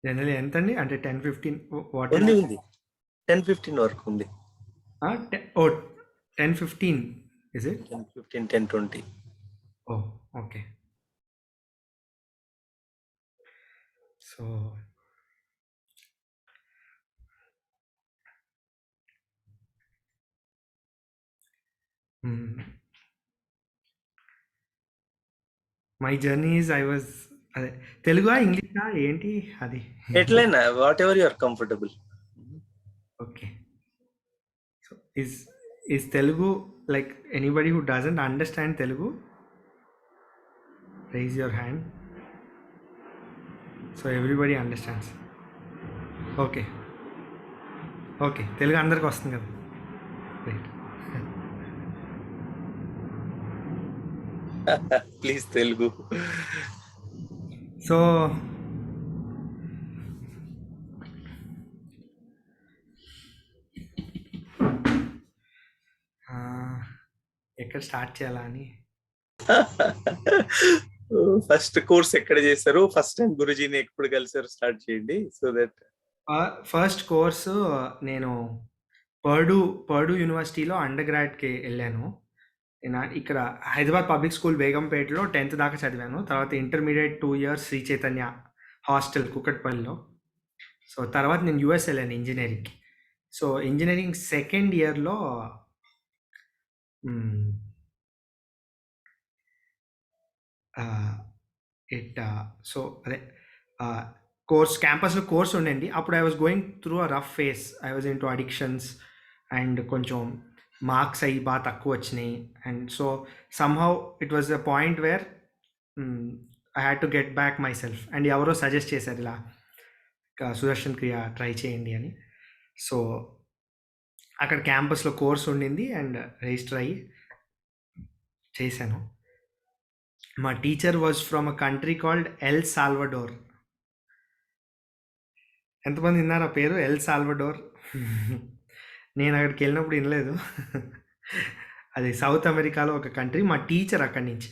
Generally ఎంతండి? అంటే 10, 15 what is ఉంది 10-15 వరకు ఉంది. Oh 10, 15 is it? 10-15, 10-20. Oh okay. So my journey is I was అదే తెలుగా ఇంగ్లీషా ఏంటి అది? ఎట్లయినా whatever you are comfortable. Okay. So is Telugu like anybody who doesn't understand Telugu raise your hand. So everybody understands. Okay okay, Telugu అందరికి వస్తుంది కదా, right. Please Telugu. So ఎక్కడ స్టార్ట్ చేయాలా అని. ఫస్ట్ కోర్స్ ఎక్కడ చేశారు, ఫస్ట్ టైం గురుజీని ఎప్పుడు కలిసారు, స్టార్ట్ చేయండి సో దట్. ఫస్ట్ కోర్సు నేను పర్డూ యూనివర్సిటీలో అండర్ గ్రాడ్కి వెళ్ళాను. ఇక్కడ హైదరాబాద్ పబ్లిక్ స్కూల్ బేగంపేటలో 10th దాకా చదివాను. తర్వాత intermediate 2 years Sri Chaitanya hostel కుకట్పల్లిలో. సో తర్వాత నేను యూఎస్ వెళ్ళాను ఇంజనీరింగ్కి. సో ఇంజనీరింగ్ సెకండ్ ఇయర్లో సో అదే కోర్స్ క్యాంపస్లో కోర్స్ ఉండండి. అప్పుడు I was going through a rough phase. I was into addictions and కొంచెం మార్క్స్ అయ్యి బాగా తక్కువ వచ్చినాయి. And so somehow it was a point where I had to get back myself. And ఎవరో suggest చేశారు ఇలా సుదర్శన్ క్రియ try చేయండి అని. సో అక్కడ క్యాంపస్లో కోర్స్ ఉండింది అండ్ రిజిస్టర్ అయ్యి చేశాను. మా teacher was from a country called L Salvador. ఎంతమంది విన్నారు ఆ పేరు ఎల్ సాల్వడోర్? నేను అక్కడికి వెళ్ళినప్పుడు వినలేదు. అది సౌత్ అమెరికాలో ఒక కంట్రీ. మా టీచర్ అక్కడి నుంచి.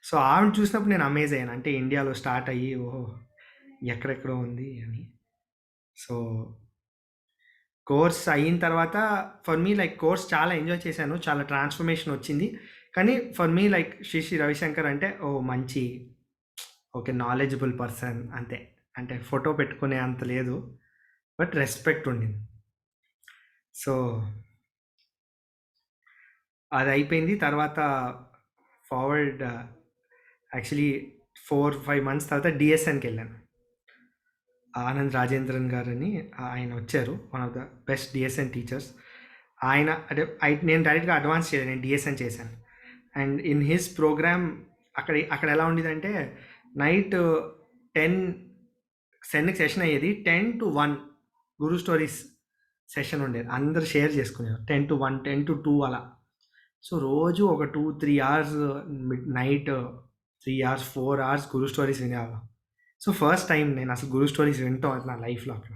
సో ఆవిడ చూసినప్పుడు నేను అమేజ్ అయ్యాను. అంటే ఇండియాలో స్టార్ట్ అయ్యి ఓహో ఎక్కడెక్కడో ఉంది అని. సో కోర్స్ అయిన తర్వాత ఫర్ మీ లైక్ కోర్స్ చాలా ఎంజాయ్ చేశాను. చాలా ట్రాన్స్ఫర్మేషన్ వచ్చింది. కానీ for me like Sri Ravishankar అంటే ఓ మంచి ఓకే నాలెడ్జబుల్ పర్సన్ అంతే. అంటే ఫోటో పెట్టుకునే అంత లేదు, బట్ రెస్పెక్ట్ ఉండింది. సో అది అయిపోయింది. తర్వాత ఫార్వర్డ్ యాక్చువల్లీ 4-5 months తర్వాత డిఎస్ఎన్కి వెళ్ళాను. ఆనంద్ రాజేంద్రన్ గారని ఆయన వచ్చారు, one of the best DSN teachers. ఆయన అంటే నేను డైరెక్ట్గా అడ్వాన్స్ చేయలేదు, నేను డిఎస్ఎన్ చేశాను. అండ్ ఇన్ హిస్ ప్రోగ్రామ్ అక్కడ ఎలా ఉండేదంటే నైట్ 10కి సెషన్ అయ్యేది. 10 to 1 గురు స్టోరీస్ సెషన్ ఉండేది. అందరు షేర్ చేసుకునేవారు 10 to 1, 10 to 2 అలా. సో రోజు ఒక 2-3 hours నైట్ 3 hours 4 hours గురు స్టోరీస్ వినేవాళ్ళం. సో ఫస్ట్ టైం నేను అసలు గురు స్టోరీస్ వింటాం నా లైఫ్లో అక్కడ.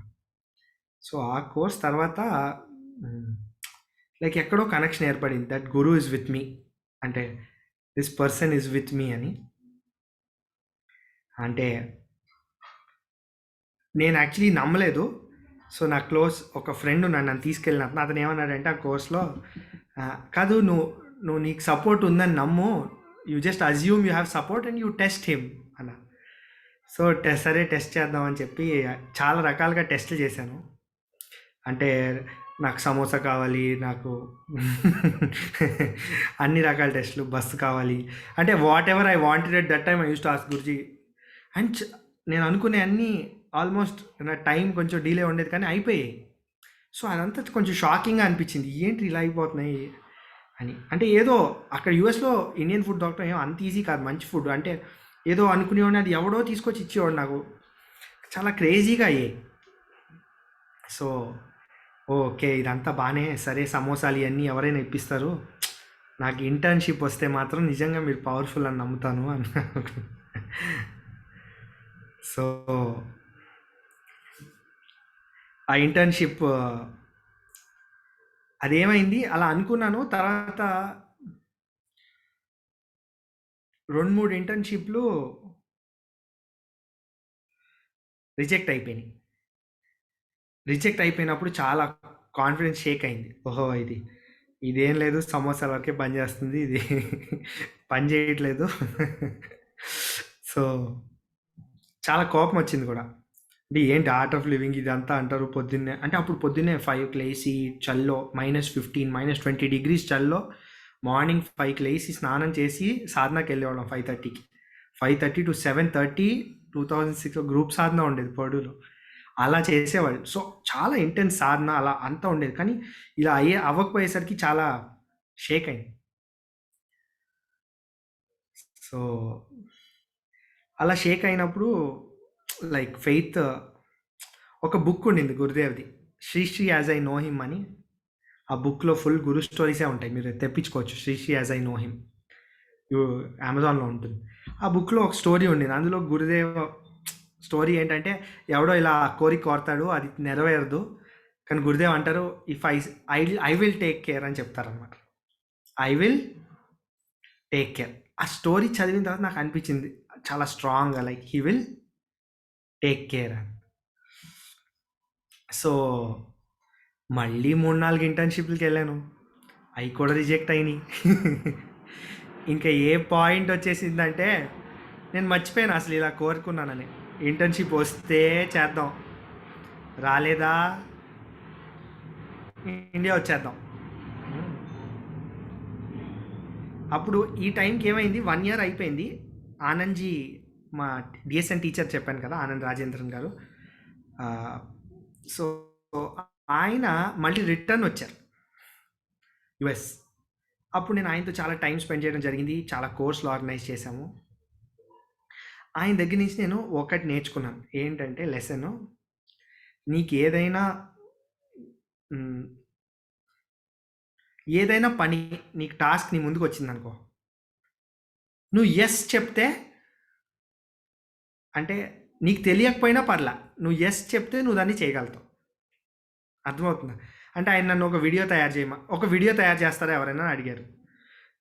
సో ఆ కోర్స్ తర్వాత లైక్ ఎక్కడో కనెక్షన్ ఏర్పడింది, that Guru is with me, అంటే this person is with me అని. అంటే నేను యాక్చువల్లీ నమ్మలేదు. సో నా క్లోజ్ ఒక ఫ్రెండ్ నన్ను తీసుకెళ్ళినప్పుడు అతను ఏమన్నాడంటే ఆ కోర్స్లో, కాదు నువ్వు నీకు సపోర్ట్ ఉందని నమ్ము, you just assume you have support and you test him అలా. సో సరే టెస్ట్ చేద్దామని చెప్పి చాలా రకాలుగా టెస్ట్లు చేశాను. అంటే నాకు సమోసా కావాలి, నాకు అన్ని రకాల టెస్ట్లు, బస్సు కావాలి, అంటే what ever I wanted at that time I use to ask Guruji. And నేను అనుకునే అన్నీ ఆల్మోస్ట్ నా టైం కొంచెం డిలే ఉండేది కానీ అయిపోయాయి. సో అదంతా కొంచెం షాకింగ్గా అనిపించింది, ఏంటి ఇలా అయిపోతున్నాయి అని. అంటే ఏదో అక్కడ యూఎస్లో ఇండియన్ ఫుడ్ దొరకడం ఏమో అంత ఈజీ కాదు, మంచి ఫుడ్. అంటే ఏదో అనుకునేవాడిని, అది ఎవడో తీసుకొచ్చి ఇచ్చేవాడు నాకు, చాలా క్రేజీగా అయ్యాయి. సో ఓకే ఇదంతా బాగానే, సరే సమోసాలు ఇవన్నీ ఎవరైనా ఇప్పిస్తారు, నాకు ఇంటర్న్షిప్ వస్తే మాత్రం నిజంగా మీరు పవర్ఫుల్ అని నమ్ముతాను అన్న. సో ఆ ఇంటర్న్షిప్ అదేమైంది అలా అనుకున్నాను. తర్వాత 2-3 ఇంటర్న్షిప్లు రిజెక్ట్ అయిపోయినాయి. రిజెక్ట్ అయిపోయినప్పుడు చాలా కాన్ఫిడెన్స్ షేక్ అయింది. ఓహో! ఇదేం లేదు, సమోసాల వరకే పనిచేస్తుంది ఇది. పని చేయట్లేదు. సో, చాలా కోపం వచ్చింది కూడా. అంటే ఏంటి ఆర్ట్ ఆఫ్ లివింగ్ ఇదంతా అంటారు పొద్దున్నే. అంటే అప్పుడు పొద్దున్నే 5కి లేసి చల్లో -15 -20 డిగ్రీస్ చల్లో మార్నింగ్ 5కి లేసి స్నానం చేసి సాధనకి వెళ్ళేవాళ్ళం 5:30కి. 5:30 టు 7:30 2006 గ్రూప్ సాధన ఉండేది పడూలో. అలా చేసేవాళ్ళు. సో, చాలా ఇంటెన్స్ సాధన అలా అంతా ఉండేది. కానీ ఇలా అవ్వకపోయేసరికి చాలా షేక్ అయింది. సో, అలా షేక్ అయినప్పుడు లైక్ ఫెయిత్ ఒక బుక్ ఉండింది గురుదేవ్‌ది. 'Sri Sri as I know him' అని. ఆ బుక్‌లో ఫుల్ గురు స్టోరీసే ఉంటాయి. మీరు తెప్పించుకోవచ్చు 'Sri Sri as I know him.' అమెజాన్‌లో ఉంటుంది. ఆ బుక్‌లో ఒక స్టోరీ ఉండింది. అందులో గురుదేవ్ స్టోరీ ఏంటంటే ఎవడో ఇలా కోరిక కోరతాడు, అది నెరవేరదు. కానీ గురుదేవ్ అంటారు if I will take care అని చెప్తారనమాట. I will take care. ఆ స్టోరీ చదివిన తర్వాత నాకు అనిపించింది చాలా స్ట్రాంగ్‌గా like he will take care అని. సో, మళ్ళీ 3-4 ఇంటర్న్‌షిప్‌లకి వెళ్ళాను. అవి కూడా రిజెక్ట్ అయినాయి. ఇంకా ఏ పాయింట్ వచ్చేసిందంటే నేను మర్చిపోయాను అసలు ఇలా కోరుకున్నానని. ఇంటర్న్‌షిప్ వస్తే చేద్దాం, రాలేదా ఇండియా వచ్చేద్దాం. అప్పుడు ఈ టైంకి ఏమైంది, 1 ఇయర్ అయిపోయింది. ఆనంద్జీ మా డిఎస్ఎన్ టీచర్ చెప్పాను కదా, ఆనంద్ రాజేంద్రన్ గారు. సో ఆయన మళ్ళీ రిటర్న్ వచ్చారు యుఎస్. అప్పుడు నేను ఆయనతో చాలా టైం స్పెండ్ చేయడం జరిగింది. చాలా కోర్సులు ఆర్గనైజ్ చేశాము. ఆయన దగ్గర నుంచి నేను ఒకటి నేర్చుకున్నాను. ఏంటంటే లెసన్, నీకు ఏదైనా పని, నీకు టాస్క్ నీ ముందుకు వచ్చిందనుకో, నువ్వు ఎస్ చెప్తే, అంటే నీకు తెలియకపోయినా పర్లా, నువ్వు ఎస్ చెప్తే నువ్వు దాన్ని చేయగలుగుతావు. అర్థమవుతుందా? అంటే ఆయన నన్ను ఒక వీడియో తయారు చేస్తారా ఎవరైనా అడిగారు.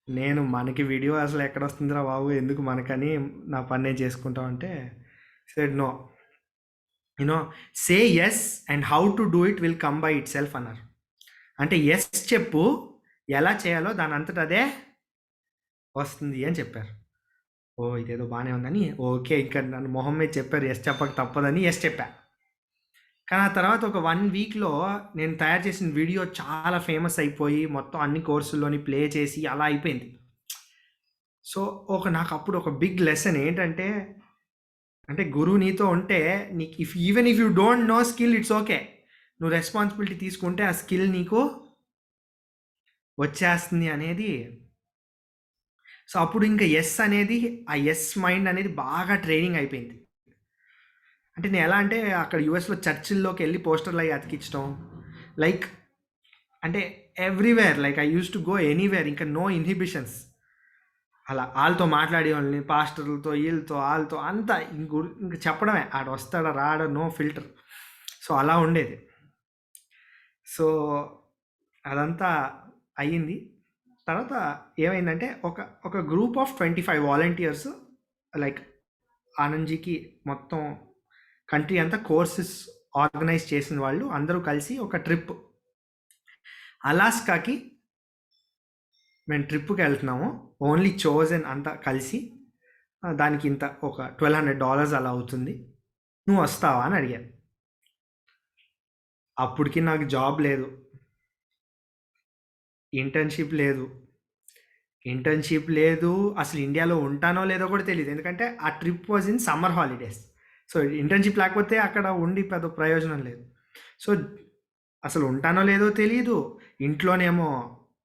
నేను మనకి వీడియో అసలు ఎక్కడ వస్తుందిరా బాబు, ఎందుకు మనకని నా పని నేను చేసుకుంటాం అంటే said no, say yes and how to do it will come by itself అన్నారు. అంటే ఎస్ చెప్పు, ఎలా చేయాలో దాని అంతటా అదే వస్తుంది అని చెప్పారు. ఓ ఇదేదో బాగానే ఉందని ఓకే, ఇంకా నన్ను మొహం మీద చెప్పారు ఎస్ చెప్పక తప్పదని ఎస్ చెప్పా. కానీ ఆ తర్వాత ఒక 1 వీక్లో నేను తయారు చేసిన వీడియో చాలా ఫేమస్ అయిపోయి మొత్తం అన్ని కోర్సుల్లోని ప్లే చేసి అలా అయిపోయింది. సో నాకు అప్పుడు ఒక బిగ్ లెసన్ ఏంటంటే, అంటే గురువు నీతో ఉంటే నీకు even if you don't know skill it's okay, నువ్వు రెస్పాన్సిబిలిటీ తీసుకుంటే ఆ స్కిల్ నీకు వచ్చేస్తుంది అనేది. సో అప్పుడు ఇంకా ఎస్ అనేది, ఆ ఎస్ మైండ్ అనేది బాగా ట్రైనింగ్ అయిపోయింది. అంటే నేను ఎలా అంటే అక్కడ యూఎస్లో చర్చిల్లోకి వెళ్ళి పోస్టర్లు అవి అతికించడం, లైక్ అంటే everywhere, like I use to go anywhere, ఇంకా నో ఇన్హిబిషన్స్. అలా వాళ్ళతో మాట్లాడేవాళ్ళని, పాస్టర్లతో, వీళ్ళతో, వాళ్ళతో అంతా ఇంక చెప్పడమే, ఆడ వస్తాడా రాడా, నో ఫిల్టర్. సో అలా ఉండేది. సో అదంతా అయ్యింది. తర్వాత ఏమైందంటే ఒక గ్రూప్ ఆఫ్ 25 వాలంటీర్స్, లైక్ ఆనంద్జీకి మొత్తం కంట్రీ అంతా కోర్సెస్ ఆర్గనైజ్ చేసిన వాళ్ళు అందరూ కలిసి ఒక ట్రిప్, అలాస్కాకి మేము ట్రిప్కి వెళ్తున్నాము. ఓన్లీ చోజన్ అంతా కలిసి, దానికి ఇంత ఒక $1,200 అలా అవుతుంది, నువ్వు వస్తావా అని అడిగాను. అప్పటికి నాకు జాబ్ లేదు, ఇంటర్న్షిప్ లేదు, అసలు ఇండియాలో ఉంటానో లేదో కూడా తెలియదు. ఎందుకంటే ఆ trip was in summer holidays. So internship లేకపోతే అక్కడ ఉండి పెద్ద ప్రయోజనం లేదు. సో అసలు ఉంటానో లేదో తెలియదు. ఇంట్లోనేమో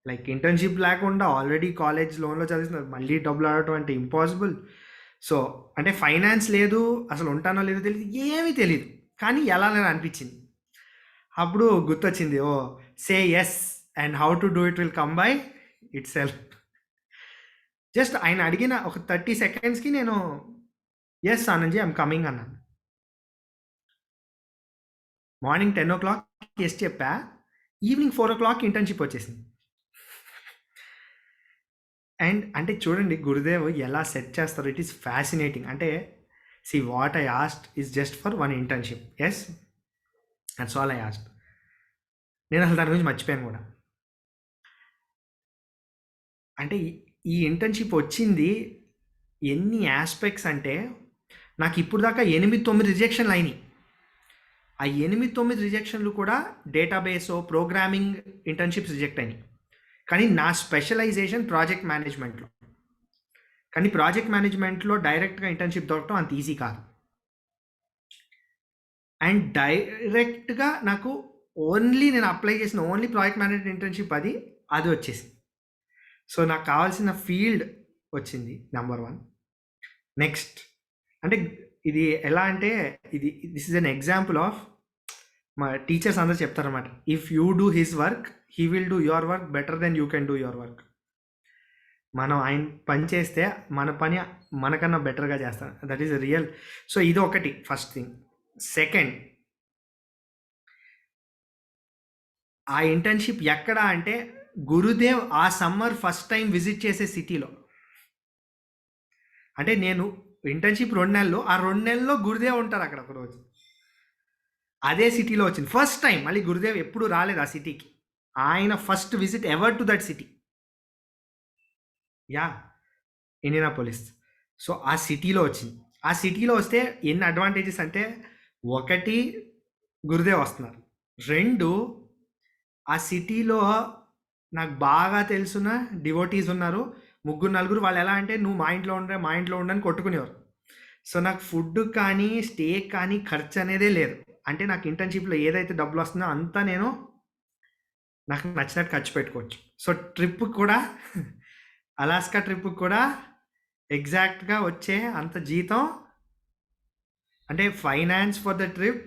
లైక్ ఇంటర్న్షిప్ లేకుండా ఆల్రెడీ కాలేజ్ లోన్లో చదివిస్తున్నారు, మళ్ళీ డబ్బులు ఆడటం అంటే ఇంపాసిబుల్. సో అంటే ఫైనాన్స్ లేదు, అసలు ఉంటానో లేదో తెలియదు, ఏమీ తెలియదు. కానీ ఎలా అనిపించింది. అప్పుడు గుర్తొచ్చింది, oh say yes and how to do it will come by itself. Just ఆయన అడిగిన ఒక 30 సెకండ్స్కి నేను ఎస్ ఆనంద్జీ ఐఎమ్ కమింగ్ అన్నాను. మార్నింగ్ 10 o'clock ఎస్ చెప్పా, ఈవినింగ్ 4 o'clock ఇంటర్న్షిప్ వచ్చేసింది. అండ్ అంటే చూడండి గురుదేవ్ ఎలా సెట్ చేస్తారు, ఇట్ ఈస్ ఫ్యాసినేటింగ్. అంటే See, what I asked is just for one internship. Yes, that's all I asked. నేను అసలు దాని గురించి మర్చిపోయాను కూడా. అంటే ఈ ఇంటర్న్షిప్ వచ్చింది ఎన్ని ఆస్పెక్ట్స్ అంటే, నాకు ఇప్పుడు దాకా 8-9 రిజెక్షన్లు అయినాయి. ఆ 8-9 రిజెక్షన్లు కూడా డేటాబేస్ ప్రోగ్రామింగ్ ఇంటర్న్షిప్స్ రిజెక్ట్ అయినాయి. కానీ నా స్పెషలైజేషన్ ప్రాజెక్ట్ మేనేజ్మెంట్లో. కానీ ప్రాజెక్ట్ మేనేజ్మెంట్లో డైరెక్ట్గా ఇంటర్న్షిప్ దొరకడం అంత ఈజీ కాదు. అండ్ డైరెక్ట్గా నాకు నేను అప్లై చేసిన ఓన్లీ ప్రాజెక్ట్ మేనేజ్మెంట్ ఇంటర్న్షిప్ అది వచ్చేసింది. సో నాకు కావాల్సిన ఫీల్డ్ వచ్చింది, నెంబర్ 1. నెక్స్ట్ అంటే ఇది ఎలా అంటే, this is an example of, మా టీచర్స్ అందరూ చెప్తారన్నమాట, if you do his work he will do your work better then you can do your work. మనం ఆయన పని చేస్తే మన పని మనకన్నా బెటర్గా చేస్తాం. That is real. సో ఇది ఒకటి ఫస్ట్ థింగ్. సెకండ్, ఆ ఇంటర్న్షిప్ ఎక్కడ అంటే, గురుదేవ్ ఆ సమ్మర్ ఫస్ట్ టైం విజిట్ చేసే సిటీలో. అంటే నేను ఇంటర్న్షిప్ 2 నెలలు, ఆ 2 నెలల్లో గురుదేవ్ ఉంటారు అక్కడ ఒకరోజు. అదే సిటీలో వచ్చింది ఫస్ట్ టైం. మళ్ళీ గురుదేవ్ ఎప్పుడు రాలేదు ఆ సిటీకి. ఆయన first visit ever to that city. Yeah, Indianapolis. So ఆ సిటీలో వచ్చింది. ఆ సిటీలో వస్తే ఎన్ని అడ్వాంటేజెస్ అంటే, 1 గురుదేవ్ వస్తున్నారు, 2 ఆ సిటీలో నాకు బాగా తెలుసున్న డివోటీస్ ఉన్నారు, 3-4. వాళ్ళు ఎలా అంటే, నువ్వు మా ఇంట్లో ఉండని కొట్టుకునేవారు. సో నాకు ఫుడ్ కానీ స్టే కానీ ఖర్చు అనేదే లేదు. అంటే నాకు ఇంటర్న్షిప్లో ఏదైతే డబ్బులు వస్తుందో అంతా నేను నాకు నచ్చినట్టు ఖర్చు పెట్టుకోవచ్చు. సో ట్రిప్ కూడా అలాస్కా ట్రిప్ కూడా ఎగ్జాక్ట్గా వచ్చే అంత జీతం, అంటే finance for the trip,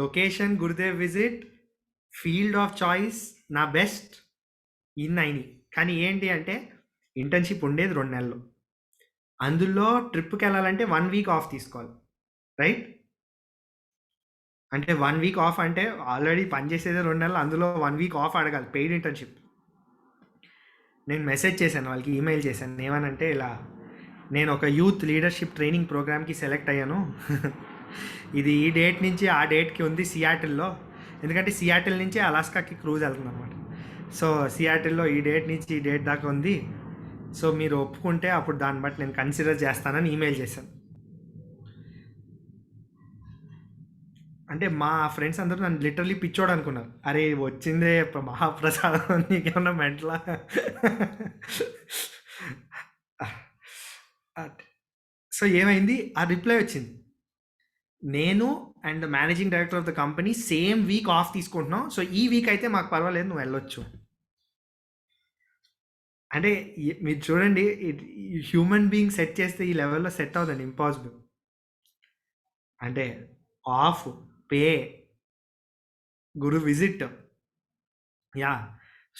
location Gurudev visit, field of choice, నా బెస్ట్ ఇన్ని అయినాయి. కానీ ఏంటి అంటే, ఇంటర్న్షిప్ ఉండేది 2 నెలలు. అందులో ట్రిప్కి వెళ్ళాలంటే 1 వీక్ ఆఫ్ తీసుకోవాలి, రైట్? అంటే 1 వీక్ ఆఫ్ అంటే ఆల్రెడీ పనిచేసేదే 2 నెలలు, అందులో 1 వీక్ ఆఫ్ అడగాలి, పెయిడ్ ఇంటర్న్షిప్. నేను మెసేజ్ చేశాను వాళ్ళకి, ఈమెయిల్ చేశాను, ఏమనంటే ఇలా, నేను ఒక యూత్ లీడర్షిప్ ట్రైనింగ్ ప్రోగ్రామ్కి సెలెక్ట్ అయ్యాను, ఇది ఈ డేట్ నుంచి ఆ డేట్కి ఉంది సియాటిల్లో. ఎందుకంటే సియాటిల్ నుంచి అలాస్కాకి క్రూజ్ వెళ్తుంది అనమాట. సో సియాటిల్లో ఈ డేట్ నుంచి ఈ డేట్ దాకా ఉంది, సో మీరు ఒప్పుకుంటే అప్పుడు దాన్ని బట్టి నేను కన్సిడర్ చేస్తానని ఈమెయిల్ చేశాను. అంటే మా ఫ్రెండ్స్ అందరూ నన్ను లిటరలీ పిచ్చోడు అనుకున్నారు. అరే వచ్చిందే మహాప్రసాదం, నీకేమన్నా మెంటలా. సో ఏమైంది, ఆ రిప్లై వచ్చింది, నేను and managing director of the company same week off తీసుకుంటున్నాం, సో ఈ వీక్ అయితే మాకు పర్వాలేదు, నువ్వు వెళ్ళొచ్చు. అంటే మీరు చూడండి, హ్యూమన్ బీయింగ్ సెట్ చేస్తే ఈ లెవెల్లో సెట్ అవుతుంది, ఇంపాసిబుల్. అంటే of, pay, Guru visit, yeah,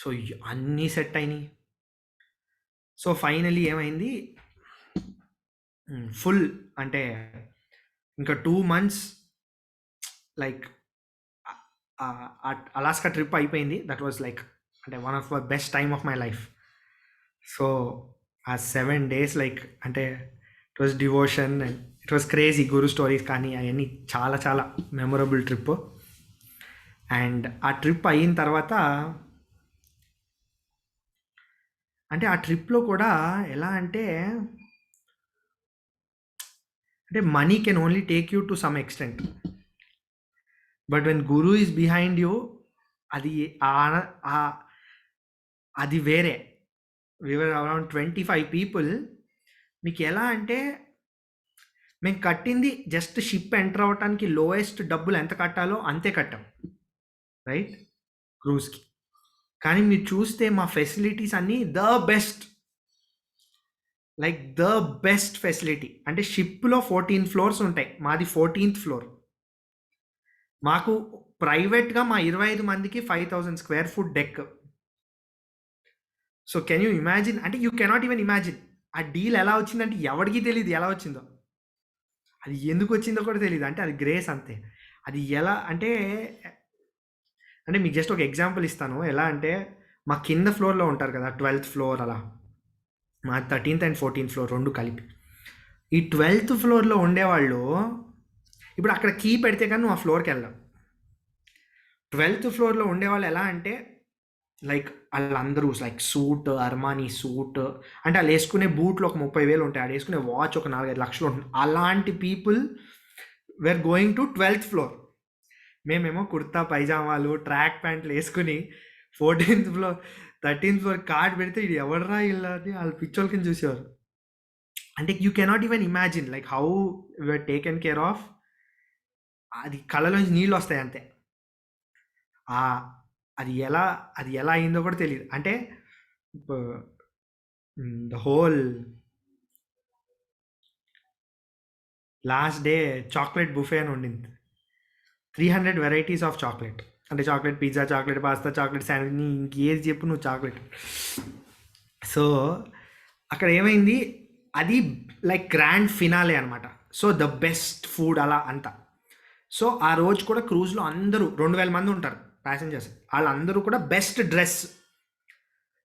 so అన్నీ సెట్ అయినాయి. సో ఫైనలీ ఏమైంది, ఫుల్ అంటే ఇంకా 2 months లైక్ అలాస్కా ట్రిప్ అయిపోయింది. దట్ వాజ్ లైక్ అంటే one of the best time of my life. So ఆ 7 days లైక్ అంటే it was devotion and it was crazy. Guru stories కానీ అవన్నీ చాలా చాలా మెమొరబుల్ ట్రిప్. అండ్ ఆ ట్రిప్ అయిన తర్వాత అంటే ఆ ట్రిప్లో కూడా ఎలా అంటే money can only take you to some extent, but when guru is behind you, అది అది వేరే. We were around 25 people. మీకు ఎలా అంటే, మేము కట్టింది జస్ట్ షిప్ ఎంటర్ అవ్వటానికి లోయెస్ట్ డబ్బులు ఎంత కట్టాలో అంతే కట్టాం, రైట్, క్రూజ్కి. కానీ మీరు చూస్తే మా ఫెసిలిటీస్ అన్నీ the best, like the best facility. అంటే షిప్లో 14 floors ఉంటాయి, మాది 14th floor. మాకు ప్రైవేట్గా మా 25 మందికి 5,000 square foot deck. So can you imagine, అంటే యూ కెనాట్ ఈవెన్ ఇమాజిన్ ఆ డీల్ ఎలా వచ్చిందంటే ఎవరికి తెలియదు ఎలా వచ్చిందో, అది ఎందుకు వచ్చిందో కూడా తెలియదు. అంటే అది గ్రేస్ అంతే. అది ఎలా అంటే మీకు జస్ట్ ఒక ఎగ్జాంపుల్ ఇస్తాను. ఎలా అంటే మా కింద ఫ్లోర్లో ఉంటారు కదా, 12th floor, అలా మా 13th and 14th floor 2 కలిపి. ఈ 12th ఫ్లోర్‌లో ఉండేవాళ్ళు ఇప్పుడు అక్కడ కీ పెడితే కానీ నువ్వు ఆ ఫ్లోర్‌కి వెళ్ళవు. 12th ఫ్లోర్‌లో ఉండేవాళ్ళు ఎలా అంటే లైక్ ఆళ్ళందరూ లైక్ సూట్, అర్మానీ సూట్ అంటే ఆళ్ళేసుకునే బూట్లు ఒక 30,000 ఉంటాయి. ఆడేసుకునే వాచ్ ఒక 4, 5 లక్షలు ఉంటుంది. అలాంటి people were going to 12th floor. మేమేమో కుర్తా పైజామాలు, ట్రాక్ ప్యాంట్లు వేసుకుని 14th floor, 13th floor card పెడితే ఇది ఎవడ్రా ఈళ్ళు అని ఆళ్ళు పిచ్చోళ్ళ కింద చూసేవారు. అంటే you cannot even imagine like how we are taken care of. అది కళ్ళలోంచి నీళ్ళొస్తాయి అంతే. ఆహ్, అది ఎలా అయిందో కూడా తెలీదు. అంటే the whole last day chocolate buffet అని ఉండింది. 300 వెరైటీస్ ఆఫ్ చాక్లేట్. అంటే chocolate pizza, chocolate pasta, chocolate sandwich ఇంకేది చెప్పు నువ్వు చాక్లేట్. సో అక్కడ ఏమైంది, అది లైక్ గ్రాండ్ ఫినాలే అనమాట. సో ద బెస్ట్ ఫుడ్ అలా అంతా. సో ఆ రోజు కూడా క్రూజ్లో అందరూ 2,000 మంది ఉంటారు ప్యాసింజర్స్. వాళ్ళందరూ కూడా బెస్ట్ డ్రెస్,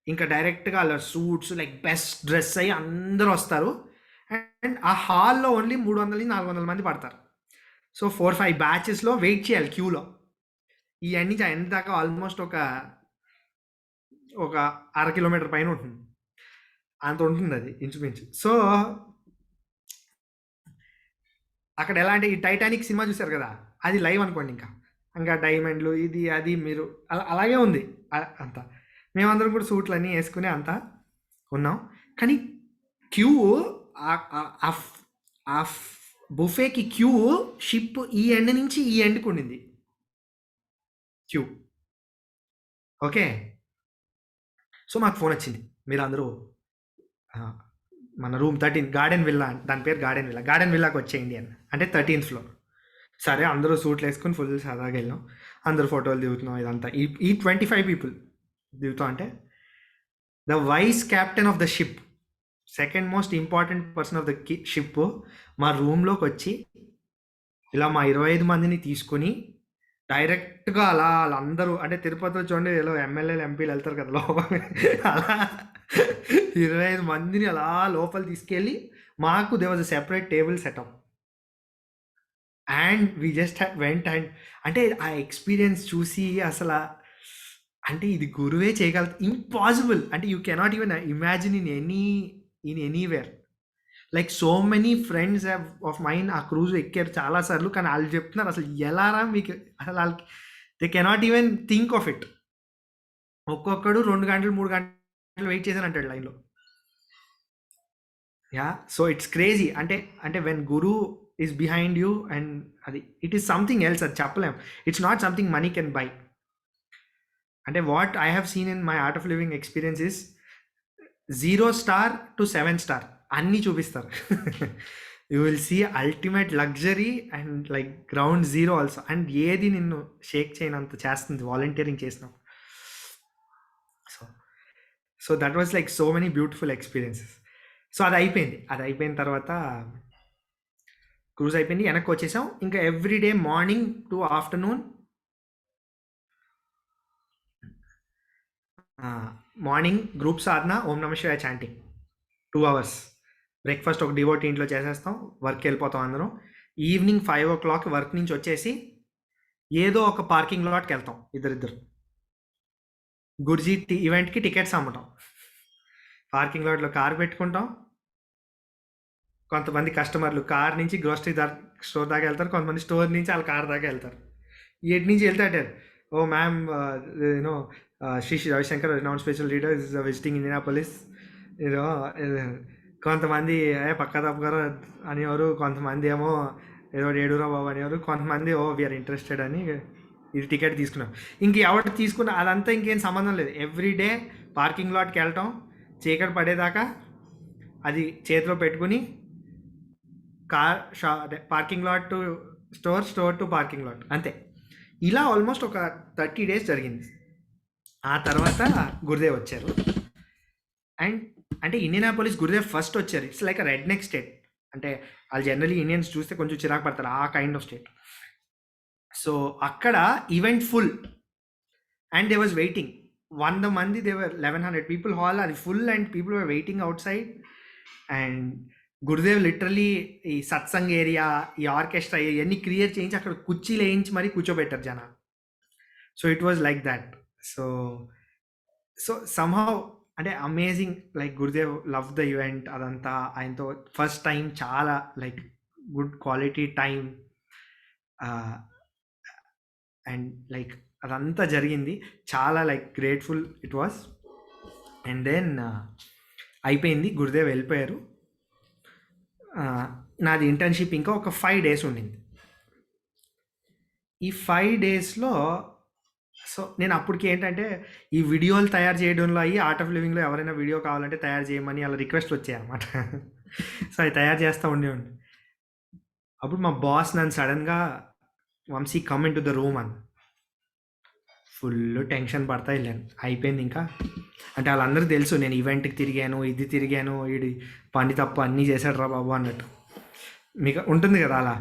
ఇంకా డైరెక్ట్గా వాళ్ళ సూట్స్ లైక్ బెస్ట్ డ్రెస్ అయ్యి అందరూ వస్తారు. అండ్ ఆ హాల్లో ఓన్లీ 300-400 మంది పడతారు. సో 4-5 బ్యాచెస్లో వెయిట్ చేయాలి క్యూలో. ఈ ఎండ్ నుంచి ఆ ఎండ్ దాకా ఆల్మోస్ట్ ఒక 1/2 కిలోమీటర్ పైన ఉంటుంది. అంత ఉంటుంది అది ఇంచుమించు. సో అక్కడ ఎలా అంటే ఈ టైటానిక్ సినిమా చూశారు కదా, అది లైవ్ అనుకోండి. ఇంకా డైమండ్లు ఇది అది మీరు అలాగే ఉంది అంతా. మేమందరం కూడా సూట్లు అన్నీ వేసుకుని అంతా ఉన్నాం. కానీ క్యూ ఆ బుఫేకి క్యూ షిప్ ఈ ఎండ్ నుంచి ఈ ఎండ్కి ఉండింది క్యూ. ఓకే, సో మాకు ఫోన్ వచ్చింది, మీరు అందరూ మన రూమ్ 13 గార్డెన్ విల్లా, దాని పేరు గార్డెన్ విల్లాకి వచ్చేయండి అని. అంటే 13th ఫ్లోర్. సరే అందరూ సూట్లు వేసుకుని ఫుల్ సరదాగా వెళ్ళాం. అందరూ ఫోటోలు దిగుతున్నాం. ఇదంతా ఈ 25 పీపుల్ దిగుతాం. అంటే the vice captain of the ship, second most important person of the ship మా రూమ్లోకి వచ్చి ఇలా మా 25 మందిని తీసుకొని డైరెక్ట్గా అలా వాళ్ళందరూ అంటే తిరుపతిలో చూడండి ఎలా ఎమ్మెల్యేలు ఎంపీలు వెళ్తారు కదా లోపల, అలా 25 మందిని అలా లోపల తీసుకెళ్ళి మాకు they was a separate table setup and we just went. And అంటే ఆ ఎక్స్పీరియన్స్ చూసి అసలు అంటే ఇది గురువే చేయగలదు, ఇంపాసిబుల్. అంటే you cannot even imagine in anywhere. Like so many friends of mine ఆ క్రూజ్ ఎక్కారు చాలాసార్లు, కానీ వాళ్ళు చెప్తున్నారు అసలు ఎలారా మీకు, అసలు వాళ్ళకి they cannot even think of it. ఒక్కొక్కడు 2 గంటలు 3 గంటలు వెయిట్ చేశాను అంటాడు లైన్లో. Yeah, so it's crazy. అంటే when guru is behind you and అది ఇట్ ఈస్ సంథింగ్ ఎల్స్, అది చెప్పలేం. It's not something money can buy. అంటే what I have seen in my Art of Living experience is 0 star to 7 star అన్నీ చూపిస్తారు. You will see ultimate luxury and like ground zero also. And ఏది నిన్ను shake చేయనంత చేస్తుంది volunteering చేసినాం. So that was like so many beautiful experiences. So అది అయిపోయిన తర్వాత క్రూజ్ అయిపోయింది, వెనక్కి వచ్చేసాం. ఇంకా everyday morning to afternoon, morning group సాధన, ఓం నమ శివాయ చాంటింగ్ 2 hours. బ్రేక్ఫాస్ట్ ఒక డివోటీ ఇంట్లో చేసేస్తాం, వర్క్కి వెళ్ళిపోతాం అందరం. ఈవినింగ్ 5 o'clock వర్క్ నుంచి వచ్చేసి ఏదో ఒక పార్కింగ్ లాట్కి వెళ్తాం ఇద్దరిద్దరు. గుర్జీ ఈవెంట్కి టికెట్స్ అమ్మటం, పార్కింగ్ లాట్లో కార్ పెట్టుకుంటాం. కొంతమంది కస్టమర్లు కార్ నుంచి గ్రోసరీ స్టోర్ దాకా వెళ్తారు, కొంతమంది స్టోర్ నుంచి వాళ్ళ కార్ దాకా వెళ్తారు. ఎటు నుంచి వెళ్తాడు, oh ma'am you know Shri Ravishankar non special leader is visiting Indianapolis. ఏదో కొంతమంది పక్క తప్పగారు అనేవారు, కొంతమంది ఏమో ఏదో ఏడురా బాబు అనేవారు, కొంతమంది వీఆర్ ఇంట్రెస్టెడ్ అని ఇది టికెట్ తీసుకున్నాం. ఇంక ఎవరు తీసుకున్నా అదంతా ఇంకేం సంబంధం లేదు. ఎవ్రీడే పార్కింగ్ లాట్కి వెళ్ళటం, చీకటి పడేదాకా అది చేతిలో పెట్టుకుని parking lot to store, store to parking lot, అంతే. ఇలా ఆల్మోస్ట్ ఒక 30 days జరిగింది. ఆ తర్వాత గురుదేవ్ వచ్చారు. అండ్ అంటే ఇండియానాపోలిస్ గురుదేవ్ ఫస్ట్ వచ్చారు. It's like a red neck state. అంటే వాళ్ళు జనరలీ ఇండియన్స్ చూస్తే కొంచెం చిరాకు పడతారు, ఆ కైండ్ ఆఫ్ స్టేట్. సో అక్కడ event full and they was waiting 100 మంది, దే వర్ 1100 people హాల్, అది full and people were waiting out side. And Gurudev literally ఈ సత్సంగ్ ఏరియా, ఈ ఆర్కెస్ట్రా ఇయన్నీ క్రియేట్ చేయించి అక్కడ కుర్చీలు ఏయించి మరీ కూర్చోబెట్టారు జనాలు. So it was like that. So so somehow అంటే amazing, like Gurudev love the event అదంతా. ఆయనతో ఫస్ట్ టైం చాలా like good quality time and like అదంతా జరిగింది. చాలా like grateful it was. And then అయిపోయింది. గురుదేవ్ వెళ్ళిపోయారు. నాది ఇంటర్న్‌షిప్ ఇంకా ఒక 5 డేస్ ఉండింది. ఈ 5 డేస్‌లో సో నేను అప్పటికి ఏంటంటే ఈ వీడియోలు తయారు చేయడంలో అయ్యి ఆర్ట్ ఆఫ్ లివింగ్‌లో ఎవరైనా వీడియో కావాలంటే తయారు చేయమని అలా రిక్వెస్ట్‌లు వచ్చాయన్నమాట. సో అవి తయారు చేస్తా ఉండేవాడిని. అప్పుడు మా బాస్ నన్ను సడన్‌గా Vamshi come into the room అని. ఫుల్ టెన్షన్ పడతా వెళ్ళాను. అయిపోయింది ఇంకా. అంటే వాళ్ళందరికీ తెలుసు నేను ఈవెంట్‌కి తిరిగాను, ఇది తిరిగాను, ఈడి పని తప్ప అన్నీ చేశాడు రా బాబు అన్నట్టు. మీకు ఉంటుంది కదా అలా.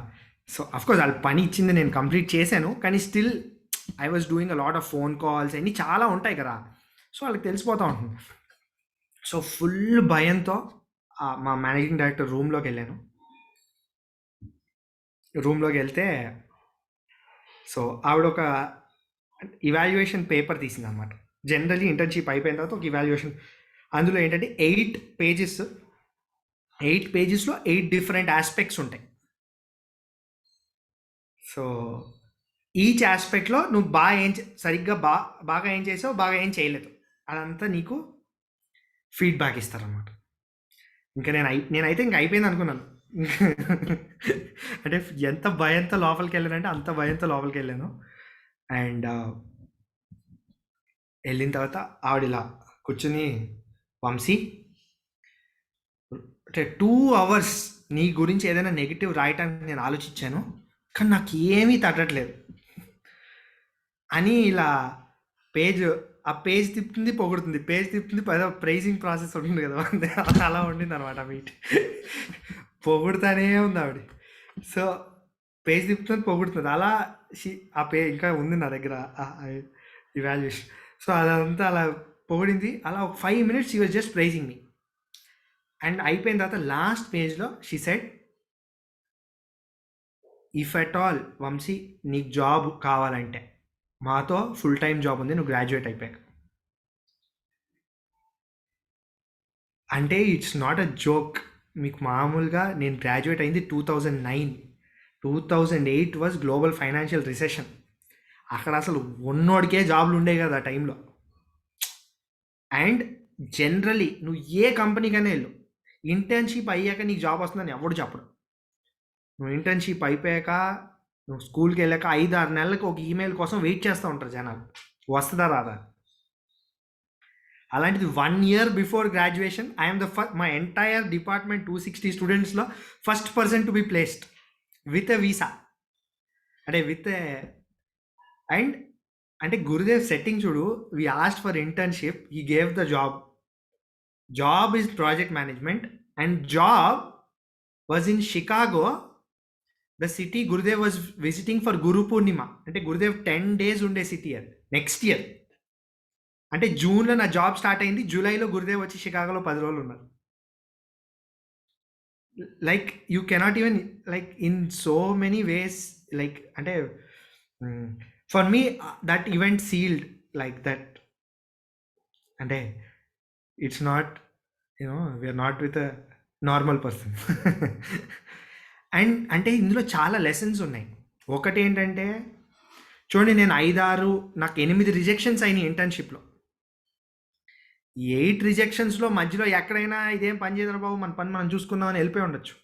సో అఫ్కోర్స్ వాళ్ళు పని ఇచ్చింది నేను కంప్లీట్ చేశాను. కానీ still I was doing a lot of phone calls అన్నీ చాలా ఉంటాయి కదా. సో వాళ్ళకి తెలిసిపోతూ ఉంటుంది. సో ఫుల్ భయంతో మా మేనేజింగ్ డైరెక్టర్ రూమ్లోకి వెళ్ళాను. రూమ్లోకి వెళ్తే సో ఆవిడ ఒక ఇవాల్యుయేషన్ పేపర్ తీసింది అనమాట. జనరలీ ఇంటర్న్షిప్ అయిపోయిన తర్వాత ఒక ఇవాల్యుయేషన్, అందులో ఏంటంటే 8 పేజెస్, 8 పేజెస్లో 8 డిఫరెంట్ ఆస్పెక్ట్స్ ఉంటాయి. సో ఈచ్ ఆస్పెక్ట్లో నువ్వు బాగా సరిగ్గా బాగా ఏం చేసావు, బాగా ఏం చేయలేదు, అదంతా నీకు ఫీడ్బ్యాక్ ఇస్తారనమాట. ఇంకా నేనైతే ఇంక అయిపోయింది అనుకున్నాను. అంటే ఎంత భయంతో లోపలికి వెళ్ళానంటే అంత భయంతో లోపలికి వెళ్ళాను. అండ్ వెళ్ళిన తర్వాత ఆవిడ ఇలా కూర్చుని, వంశీ అంటే 2 అవర్స్ నీ గురించి ఏదైనా నెగిటివ్ రాయటానికి నేను ఆలోచించాను, కానీ నాకు ఏమీ తట్టట్లేదు అని ఇలా ఆ పేజ్ తిప్పుతుంది, పొగుడుతుంది, పేజ్ తిప్పుతుంది, ప్రైజింగ్ ప్రాసెస్ ఉంటుంది కదా, అలా ఉండింది అనమాట మీట్. పొగుడుతానే ఉంది ఆవిడ. సో పేజ్ తిప్పుతుంది, పొగుడుతుంది, అలా ఆ ఇంకా ఉంది నా దగ్గర ఇవాల్యుయేషన్. సో అదంతా అలా పొగిడింది. అలా ఒక 5 minutes she was just praising me. And అయిపోయిన తర్వాత లాస్ట్ పేజ్లో she said, if at all Vamshi నీకు జాబ్ కావాలంటే మాతో ఫుల్ టైం జాబ్ ఉంది, నువ్వు గ్రాడ్యుయేట్ అయిపోయాక. అంటే ఇట్స్ నాట్ అ జోక్. మీకు మామూలుగా నేను గ్రాడ్యుయేట్ అయింది 2009. 2008 వాజ్ గ్లోబల్ ఫైనాన్షియల్ రిసెషన్. అక్కడ అసలు ఉన్నోడికే జాబ్లు ఉండేవి కదా ఆ టైంలో. అండ్ జనరలీ నువ్వు ఏ కంపెనీకైనా వెళ్ళు, ఇంటర్న్షిప్ అయ్యాక నీకు జాబ్ వస్తుందని ఎవడు చెప్పడు. నువ్వు ఇంటర్న్షిప్ అయిపోయాక, నువ్వు స్కూల్కి వెళ్ళాక 5-6 నెలలకు ఒక ఈమెయిల్ కోసం వెయిట్ చేస్తూ ఉంటారు జనాలు, వస్తుందా రాదా. అలాంటిది 1 year before graduation I'm the మా ఎంటైర్ డిపార్ట్మెంట్ 260 స్టూడెంట్స్లో first person to be placed with a visa. అంటే అండ్ అంటే గురుదేవ్ సెట్టింగ్ చూడు, we asked for internship, he gave the job is project management, and job was in Chicago, the city Gurudev was visiting for Guru Purnima. అంటే Gurudev 10 days ఉండే city అది. Next year అంటే జూన్లో నా job start అయింది, జూలైలో గురుదేవ్ వచ్చి షికాగోలో 10 రోజులు ఉన్నారు. Like you cannot even like in so many ways, like అంటే for me that event sealed like that. అంటే it's not we're not with a normal person. And అంటే ఇందులో చాలా లెసన్స్ ఉన్నాయి. ఒకటి ఏంటంటే చూడండి, నేను 5-6 నాకు 8 రిజెక్షన్స్ అయినాయి ఇంటర్న్షిప్లో. 8 రిజెక్షన్స్లో మధ్యలో ఎక్కడైనా ఇదేం పని చేయదు బాబు, మన పని మనం చూసుకుందామని వెళ్ళిపోయి ఉండొచ్చు.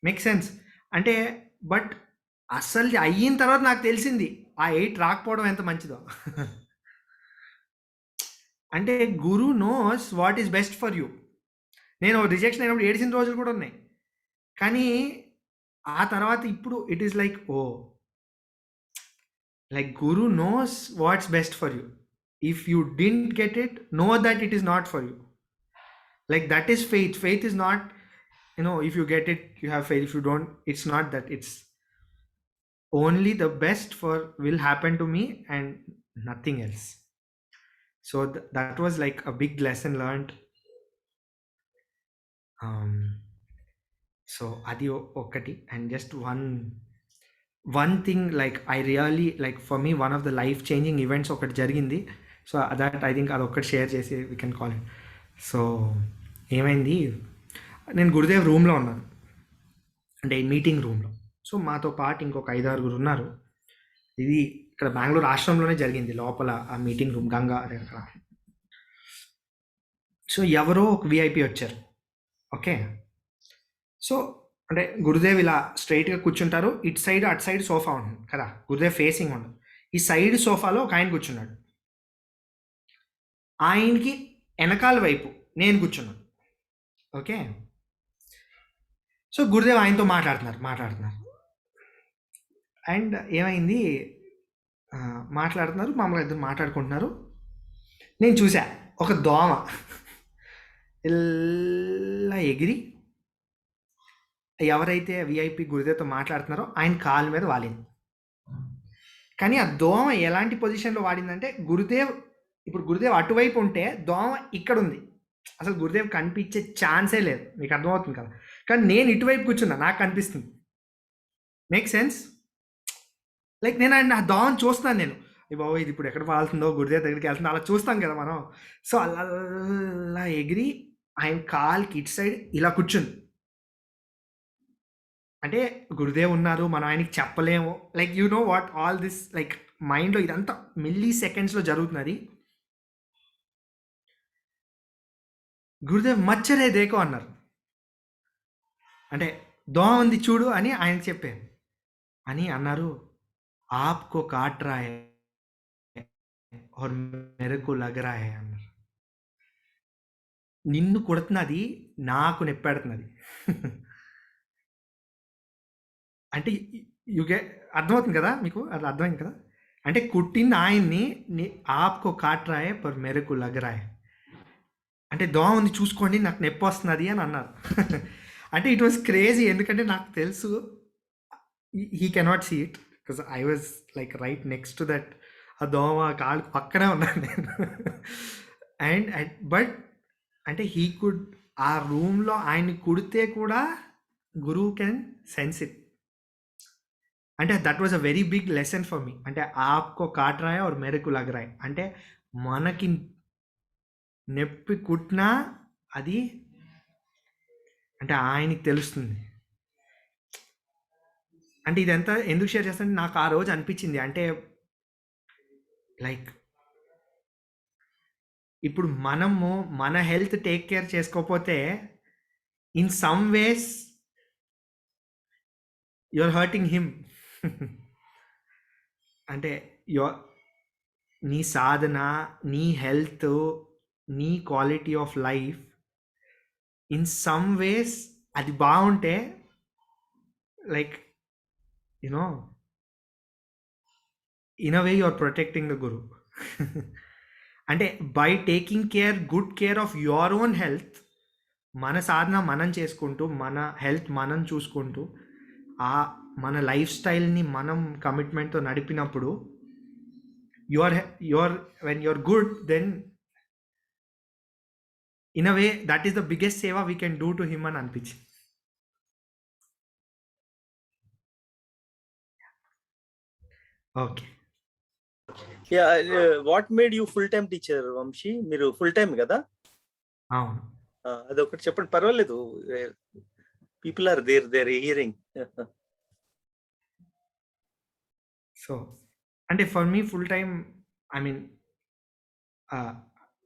Make sense. అంటే బట్ అస్సలు అయిన తర్వాత నాకు తెలిసింది ఆ 8 రాకపోవడం ఎంత మంచిదో. అంటే guru knows what is best for you. నేను రిజెక్షన్ అయినప్పుడు ఏడిసిన రోజులు కూడా ఉన్నాయి. కానీ ఆ తర్వాత ఇప్పుడు it is like like guru knows what's best for you. If you didn't get it, know that it is not for you. Like that is faith. Faith is not, if you get it, you have faith. If you don't, it's not that. It's only the best will happen to me and nothing else. So that was like a big lesson learned. So అది ఒకటి. And just one thing like I really like for me one of the life changing events ఒకటి జరిగింది. So that I think అదొక్కటి share చేసి we can call it. So ఏమైంది, నేను గురుదేవ్ రూమ్లో ఉన్నాను, అంటే మీటింగ్ రూమ్లో. సో మాతో పాటు ఇంకొక 5-6 ఉన్నారు. ఇది ఇక్కడ బెంగళూరు ఆశ్రమంలోనే జరిగింది, లోపల ఆ మీటింగ్ రూమ్ గంగా అక్కడ. సో ఎవరో ఒక విఐపి వచ్చారు. ఓకే, సో అంటే గురుదేవ్ ఇలా స్ట్రైట్గా కూర్చుంటారు, ఇటు సైడ్ అటు సైడ్ సోఫా ఉంటుంది కదా, గురుదేవ్ ఫేసింగ్ ఉండదు. ఈ సైడ్ సోఫాలో ఒక ఆయన కూర్చున్నాడు, ఆయనకి వెనకాల వైపు నేను కూర్చున్నాను. ఓకే, సో గురుదేవ్ ఆయనతో మాట్లాడుతున్నారు. అండ్ ఏమైంది, మాట్లాడుతున్నారు, మామూలుగా ఇద్దరు మాట్లాడుకుంటున్నారు. నేను చూసా ఒక దోమ ఇలా ఎగిరి ఎవరైతే విఐపి గురుదేవ్తో మాట్లాడుతున్నారో ఆయన కాలు మీద వాలింది. కానీ ఆ దోమ ఎలాంటి పొజిషన్లో వాడిందంటే, ఇప్పుడు గురుదేవ్ అటువైపు ఉంటే దోమ ఇక్కడ ఉంది, అసలు గురుదేవ్ కనిపించే ఛాన్సే లేదు, మీకు అర్థమవుతుంది కదా. కానీ నేను ఇటువైపు కూర్చున్నా, నాకు కనిపిస్తుంది. Make sense? లైక్ నేను ఆయన ఆ దోమని చూస్తున్నాను, నేను బాబు ఇది ఇప్పుడు ఎక్కడ వాళ్తుందో, గురుదేవ్ దగ్గరికి వెళ్తుందో అలా చూస్తాం కదా మనం. సో అలా ఎగిరి ఆయన కాల్కి ఇటు సైడ్ ఇలా కూర్చుంది. అంటే గురుదేవ్ ఉన్నారు, మనం ఆయనకి చెప్పలేము, like you know what all this, like మైండ్లో ఇదంతా మిల్లీ సెకండ్స్లో జరుగుతున్నది. గురుదేవ్ మచ్చరే దేకో అన్నారు, అంటే దోమ ఉంది చూడు అని ఆయనకి చెప్పాను. అని అన్నారు, ఆప్కో కాట్ రా హై और मेरे को लग रहा है అన్నారు. నిన్ను కొడుతున్నది, నాకు నొప్పెడుతున్నది. అంటే యుగే అర్థమవుతుంది కదా మీకు, అది అర్థమైంది కదా. అంటే కుట్టింది ఆయన్ని, ఆప్కో కాట్ రా హై పర్ మేరే కో లగ్ రా హై, అంటే దోమ ఉంది చూసుకోండి నాకు నొప్పి వస్తున్నది అని అన్నారు. అంటే ఇట్ వాస్ క్రేజీ, ఎందుకంటే నాకు తెలుసు he cannot see it because I was like right next to that. ఆ దోమ కాలు పక్కనే ఉన్నాను నేను. అండ్ బట్ అంటే హీ కుడ్, ఆ రూమ్లో ఆయన్ని కుడితే కూడా గురువు కెన్ సెన్స్ ఇట్. అంటే that was a very big lesson for me. అంటే ఆప్కో కాట్ రాయ్ ఆర్ మేరకు లగ్ రాయ్, అంటే మనకి నొప్పి కుట్టినా అది అంటే ఆయనకి తెలుస్తుంది. అంటే ఇదంతా ఎందుకు షేర్ చేస్తానంటే, నాకు ఆ రోజు అనిపించింది, అంటే లైక్ ఇప్పుడు మనము మన హెల్త్ టేక్ కేర్ చేసుకోకపోతే in some ways you are hurting him. అంటే నీ సాధన, నీ హెల్త్, నీ quality of life in some ways అది బాగుంటే, like you know in a way you are protecting the guru. అంటే by taking good care of your own health, మన సాధన మనం చేసుకుంటూ, మన హెల్త్ మనం చూసుకుంటూ, మన లైఫ్ స్టైల్ని మనం కమిట్మెంట్తో నడిపినప్పుడు, when you're good, then in a way that is the biggest seva we can do to him అని అనిపించింది. Okay, what made you full time teacher Vamshi? మీరు ఫుల్ టైమ్ కదా? అవును. అదొకటి చెప్పండి, పర్వాలేదు, people are there hearing. So అంటే for me full time, I mean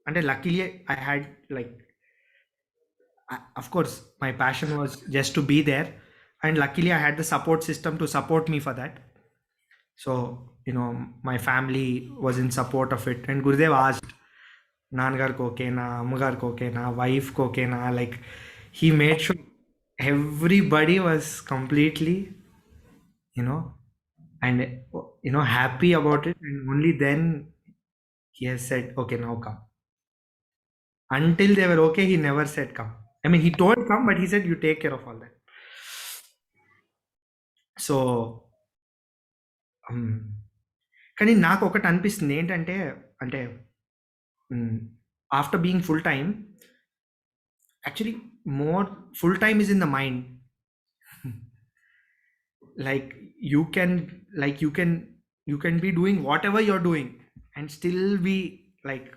అంటే luckily I had like, of course my passion was just to be there, and luckily I had the support system to support me for that. So my family was in support of it, and Gurudev asked Nangar ko okay na, Ammagar ko okay na, wife ko okay na, like he made sure everybody was completely and happy about it, and only then he has said okay, now come. Until they were okay, he never said come. I mean, he told come, but he said you take care of all that. So కానీ నాకు ఒకటి అనిపిస్తుంది ఏంటంటే, అంటే after being full time, actually more full time is in the mind. Like you can be doing whatever you're doing and still be like,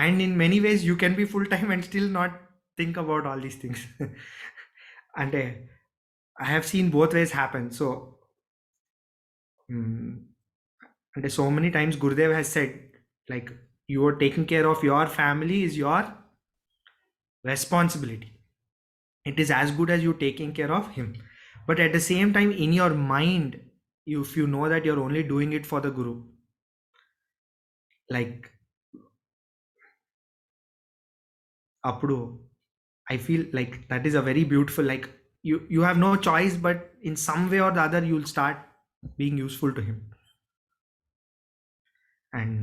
and in many ways you can be full time and still not think about all these things. And I have seen both ways happen. So mm, and so many times Gurudev has said, like, you are taking care of your family is your responsibility. It is as good as you taking care of him. But at the same time, in your mind, if you know that you're only doing it for the guru, like, appudu, I feel like that is a very beautiful, like, you have no choice, but in some way or the other you'll start being useful to him. And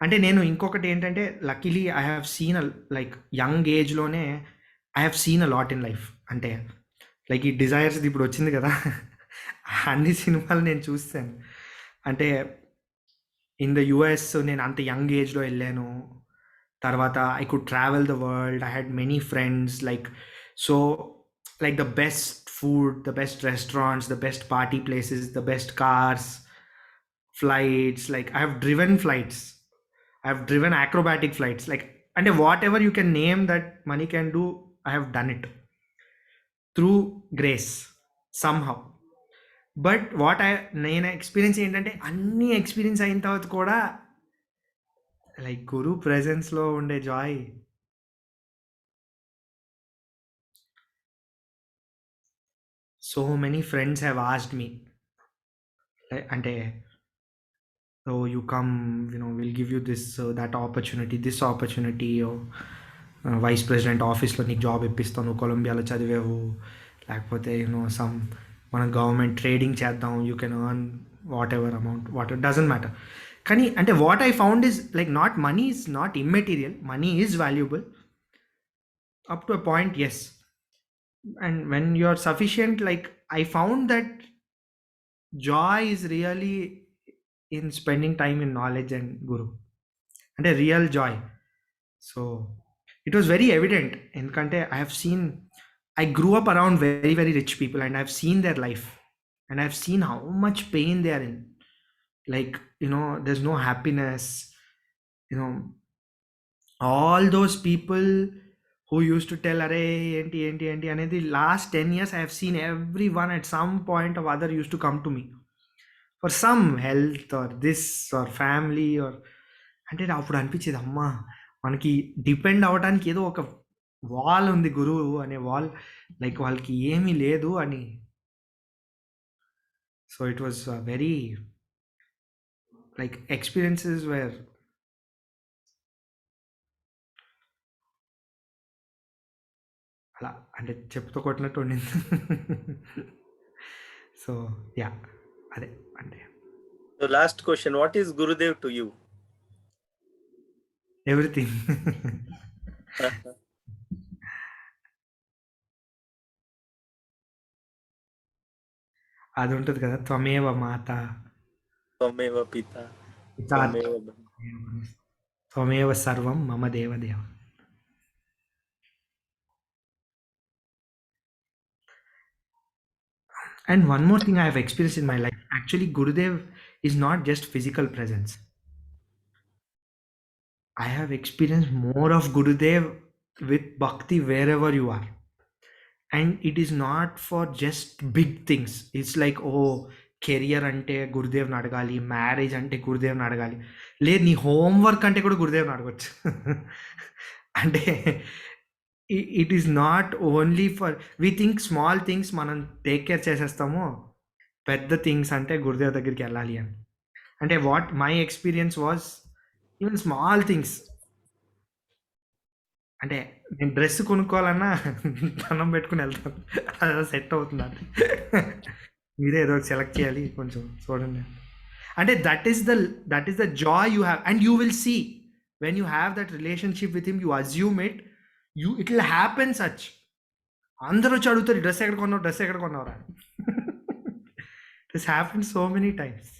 అంటే నేను ఇంకొకటి ఏంటంటే, luckily I have seen like young ఏజ్లోనే I have seen a lot in life. అంటే like ఈ desires ఇప్పుడు వచ్చింది కదా, అన్ని సినిమాలు నేను చూస్తాను. అంటే ఇన్ ద యుఎస్ నేను అంత యంగ్ ఏజ్లో వెళ్ళాను. తర్వాత I could travel the world, I had many friends, like so like the best food, the best restaurants, the best party places, the best cars, flights. Like I have driven flights, I have driven acrobatic flights, like, and whatever you can name that money can do, I have done it through grace somehow. But what నేను experience ఏంటంటే, అన్ని experience అయిన తర్వాత కూడా like guru ప్రెజెన్స్లో ఉండే joy. So many friends have asked me, అంటే so you come, will give you that opportunity, this opportunity, vice president ఆఫీస్లో నీకు జాబ్ ఇప్పిస్తాను, కొలంబియాలో చదివావు, లేకపోతే సమ్ మన గవర్నమెంట్ ట్రేడింగ్ చేద్దాం, you can earn whatever amount, what doesn't matter. కానీ అంటే what I found is like, not money is not immaterial, money is valuable up to a point, yes. And when you're sufficient, like I found that joy is really in spending time in knowledge and guru, and a real joy. So it was very evident in Kante. I grew up around very, very rich people, and I've seen their life, and I've seen how much pain they are in. Like, there's no happiness, all those people who used to tell, "Arey, enti," and in the last 10 years, I have seen everyone at some point or other used to come to me for some health or this or family or, అంటే అప్పుడు అనిపించేది, అమ్మా మనకి depend అవ్వడానికి ఏదో ఒక wall ఉంది, గురువు అనే వాల్, లైక్ వాళ్ళకి ఏమీ లేదు అని. So it was very like experiences were అలా, అంటే చెప్పుతో కొట్టినట్టు ఉండింది. సో యా, అదే అంటే. So last question, what is Gurudev to you? Everything. అది ఉంటుంది కదా, త్వమేవ మాత, Tvameva Pita, పితా Tvameva Bandhu. త్వమేవ సర్వం మమ దేవదేవ. And one more thing I have experienced in my life, actually Gurudev is not just physical presence. I have experienced more of Gurudev with bhakti wherever you are. And it is not for just big things. It's like, oh, career అంటే గురుదేవ్ని అడగాలి, marriage అంటే గురుదేవ్ని అడగాలి. లేదు, నీ homework అంటే కూడా గురుదేవ్ని అడగచ్చు. అంటే it is not only for, we think small things మనం టేక్ కేర్ చేసేస్తాము, పెద్ద థింగ్స్ అంటే గురుదేవ్ దగ్గరికి వెళ్ళాలి అని. అంటే what my experience was, even small things, అంటే నేను డ్రెస్ కొనుక్కోవాలన్నా దండం పెట్టుకుని వెళ్తాను, అలా సెట్ అవుతుంది. అంటే మీరే ఏదో సెలెక్ట్ చేయాలి, కొంచెం చూడండి. అంటే that is the joy you have, and you will see when you have that relationship with him, you assume it, it will happen such. అందరూ వచ్చి అడుగుతారు, డ్రెస్ ఎక్కడ కొన్నావురా. This happen so many times.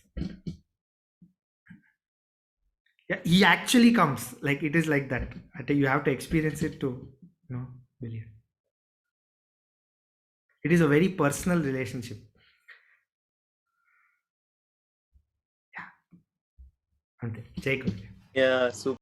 Yeah, he actually comes. Like it is like that. You have to experience it to believe. It is a very personal relationship. Yeah. అంతే. జై గురు. Yeah, super.